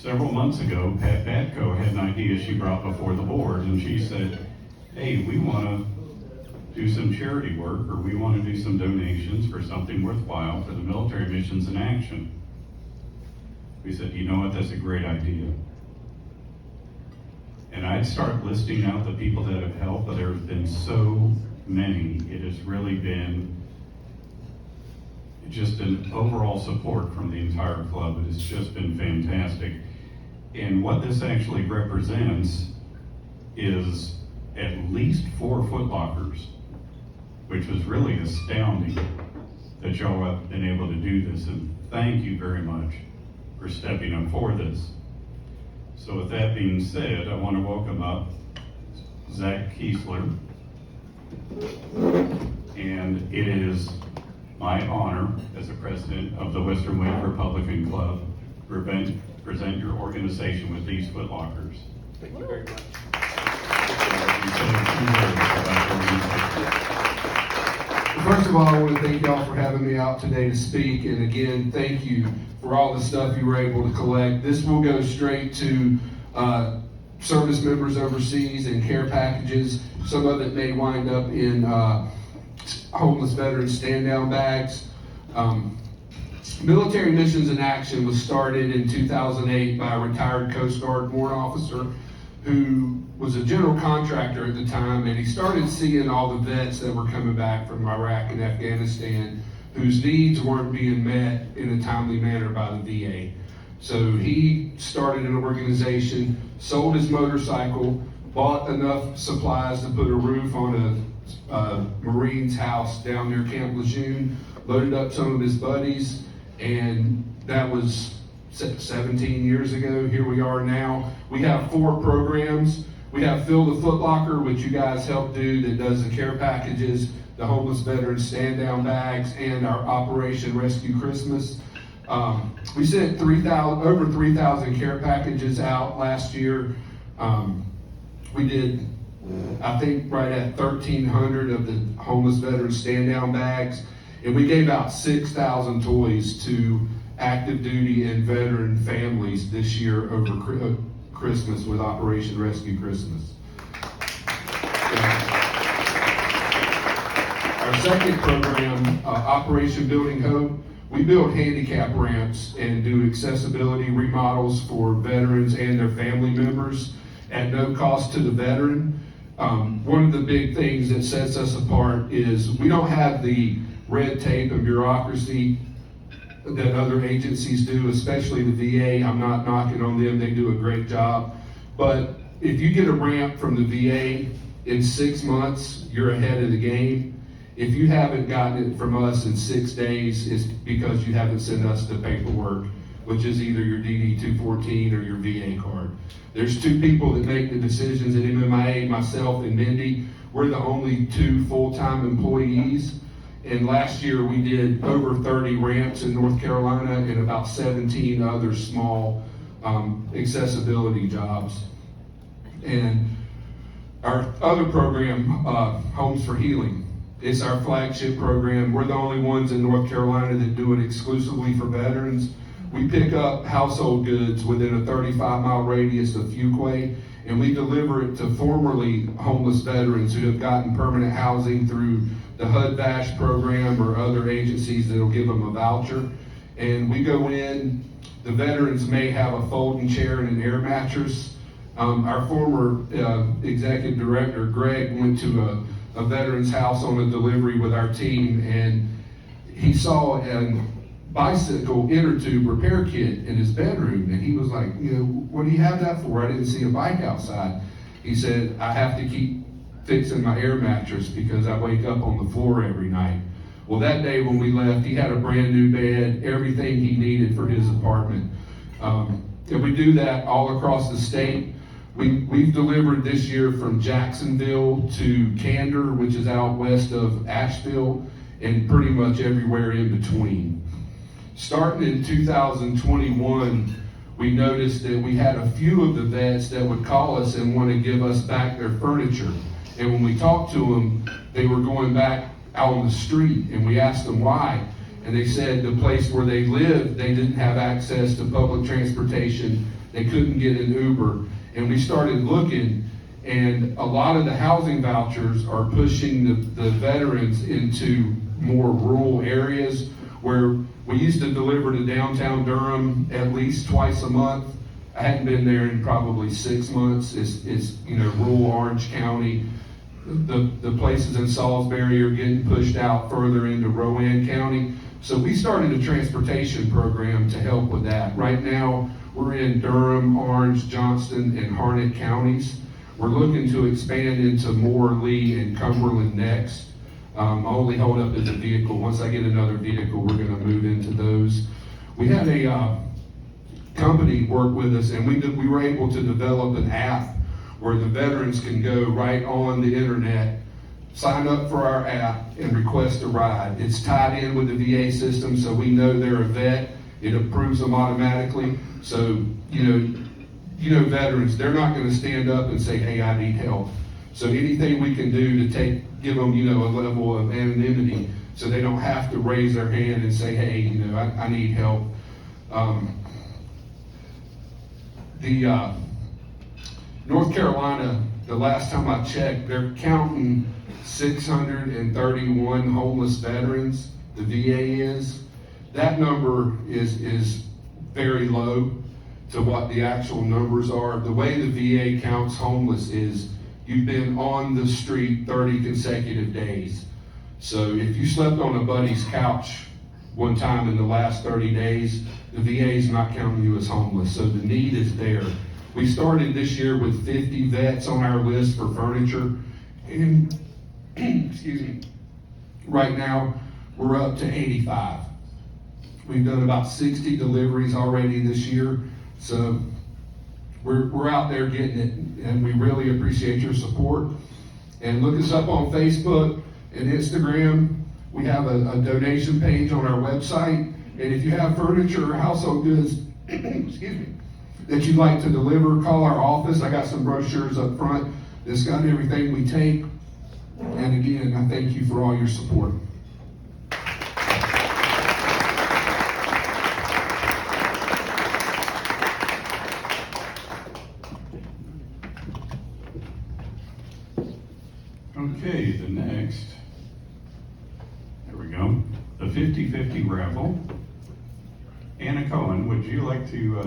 several months ago, Pat Batco had an idea she brought before the board, and she said, hey, we want to do some charity work, or we want to do some donations for something worthwhile for the military missions in action. We said, you know what, that's a great idea. And I'd start listing out the people that have helped, but there have been so many. It has really been just an overall support from the entire club. It has just been fantastic. And what this actually represents is at least 4 Foot Lockers, which was really astounding that y'all have been able to do this. And thank you very much for stepping up for this. So with that being said, I want to welcome up Zak Keisler. And it is my honor as the president of the Western Wayne Republican Club to present your organization with these Foot Lockers. Thank you very much. First of all, I want to thank y'all for having me out today to speak. And again, thank you for all the stuff you were able to collect. This will go straight to service members overseas and care packages. Some of it may wind up in homeless veterans stand-down bags. Military Missions in Action was started in 2008 by a retired Coast Guard warrant officer who was a general contractor at the time, and he started seeing all the vets that were coming back from Iraq and Afghanistan whose needs weren't being met in a timely manner by the VA. So he started an organization, sold his motorcycle, bought enough supplies to put a roof on a Marine's house down near Camp Lejeune, loaded up some of his buddies, and that was 17 years ago. Here we are now. We have 4 programs. We have Fill the Foot Locker, which you guys helped do, that does the care packages, the homeless veterans stand-down bags, and our Operation Rescue Christmas. We sent over 3,000 care packages out last year. We did, I think, right at 1,300 of the homeless veterans stand-down bags, and we gave out 6,000 toys to active duty and veteran families this year over Christmas with Operation Rescue Christmas. Our second program, Operation Building Hope, we build handicap ramps and do accessibility remodels for veterans and their family members at no cost to the veteran. One of the big things that sets us apart is we don't have the red tape and bureaucracy that other agencies do, especially the VA. I'm not knocking on them, they do a great job. But if you get a ramp from the VA in 6 months, you're ahead of the game. If you haven't gotten it from us in 6 days, it's because you haven't sent us the paperwork, which is either your DD-214 or your VA card. There's 2 people that make the decisions at MMIA, myself and Mindy. We're the only 2 full-time employees. And last year we did over 30 ramps in North Carolina and about 17 other small accessibility jobs. And our other program, Homes for Healing, it's our flagship program. We're the only ones in North Carolina that do it exclusively for veterans. We pick up household goods within a 35-mile radius of Fuquay, and we deliver it to formerly homeless veterans who have gotten permanent housing through the HUD-VASH program or other agencies that'll give them a voucher. And we go in, the veterans may have a folding chair and an air mattress. Our former executive director, Greg, went to a veteran's house on a delivery with our team, and he saw a bicycle inner tube repair kit in his bedroom, and he was like, what do you have that for? I didn't see a bike outside. He said, I have to keep fixing my air mattress because I wake up on the floor every night. Well, that day when we left, he had a brand new bed, everything he needed for his apartment. And we do that all across the state. We've delivered this year from Jacksonville to Candor, which is out west of Asheville, and pretty much everywhere in between. Starting in 2021, we noticed that we had a few of the vets that would call us and want to give us back their furniture. And when we talked to them, they were going back out on the street, and we asked them why. and they said the place where they lived, they didn't have access to public transportation. They couldn't get an Uber. And we started looking, and a lot of the housing vouchers are pushing the veterans into more rural areas where we used to deliver to downtown Durham at least twice a month. I hadn't been there in probably 6 months. It's rural Orange County. The places in Salisbury are getting pushed out further into Rowan County. So we started a transportation program to help with that. Right now, we're in Durham, Orange, Johnston, and Harnett counties. We're looking to expand into Moore, Lee, and Cumberland next. My only holdup is a vehicle. Once I get another vehicle, we're going to move into those. We had a company work with us, and we were able to develop an app where the veterans can go right on the internet, sign up for our app, and request a ride. It's tied in with the VA system, so we know they're a vet. It approves them automatically. So, veterans, they're not going to stand up and say, hey, I need help. So anything we can do to give them, a level of anonymity so they don't have to raise their hand and say, hey, I need help. North Carolina, the last time I checked, they're counting 631 homeless veterans, the VA is. That number is very low to what the actual numbers are. The way the VA counts homeless is you've been on the street 30 consecutive days. So if you slept on a buddy's couch one time in the last 30 days, the VA is not counting you as homeless. So the need is there. We started this year with 50 vets on our list for furniture. And excuse me, right now we're up to 85. We've done about 60 deliveries already this year. So we're out there getting it, and we really appreciate your support. And look us up on Facebook and Instagram. We have a donation page on our website. And if you have furniture or household goods, excuse me, that you'd like to deliver, call our office. I got some brochures up front that's got everything we take. And again, I thank you for all your support. Okay, the next, there we go, the 50-50 raffle. Anna Cohen, would you like to